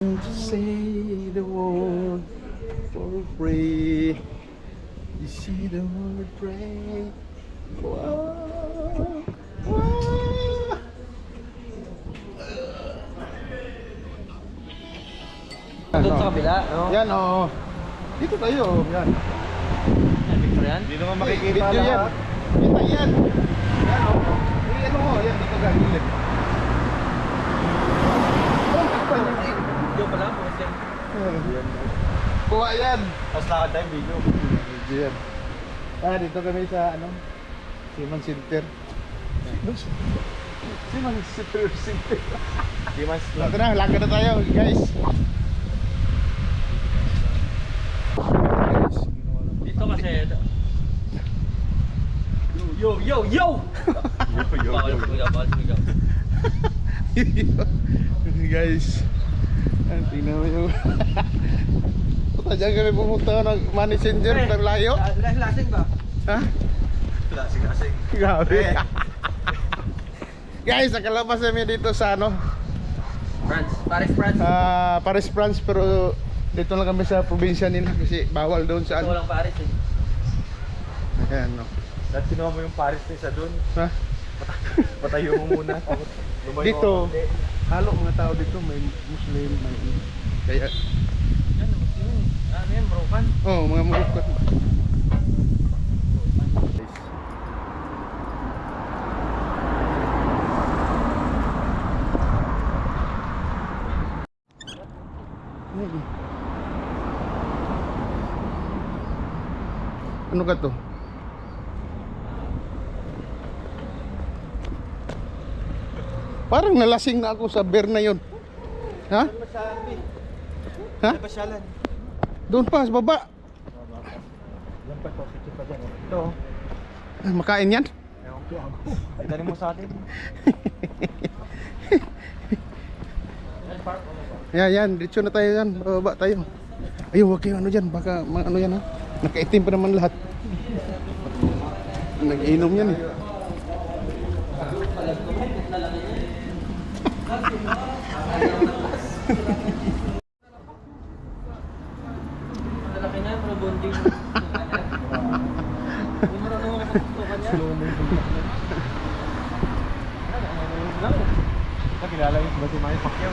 To say the word for free. You see the word pray. Wow. Wow. Doon sa kabila, no? Yan oh. Dito tayo, yan. Yan, Victor yan? Hindi naman makikita Video yan. lahat. Kita yan. Yan oh. Ano mo, yan dito gagilid. Video pala, boss yan. Kuha yan. Tapos lakad tayo video. Video yan. Dito kami sa ano? Simon Center. Simon Center. Di mas Ito na, lakad na tayo guys. Dito kasi... Yo! Bawal sumigaw, bawal sumigaw. Guys, tingnan mo yung puta dyan kami pumunta ng money changer ng layo. Lasing ba? Ha? Lasing. Grabe. Guys, nakalabas kami dito sa ano, France, Paris. Paris, France, pero dito lang kami sa probinsya nila kasi bawal doon sa Ito ano. walang Paris eh. Ayan, no. Dahil kinuha mo yung Paris ni sa dun. Ha? Patayo mo muna. Lumayo Dito, ako konti. halo mga tao dito, may Muslim, may kaya, Yan, Muslim. Ano yan, Moroccan? oh, mga Moroccan. Ano ka to? Parang nalasing na ako sa beer na yun. Ha? Ha? Pasyalan. Doon pa sa baba. Lampat po, sikit pa dyan. Ito. Ah, makain yan? Ewan ko ako. Itanin mo sa atin. Yan, diretso na tayo yan. Bababa tayo. Ayun, wag kayo ano dyan. Baka ano yan ha. Nakaitim pa naman lahat. Nag-inom yan eh. Malaki na yan, pero bonding. Hindi mo rin naman kapagtukan yan. Kilala yung ba si Manny Pacquiao?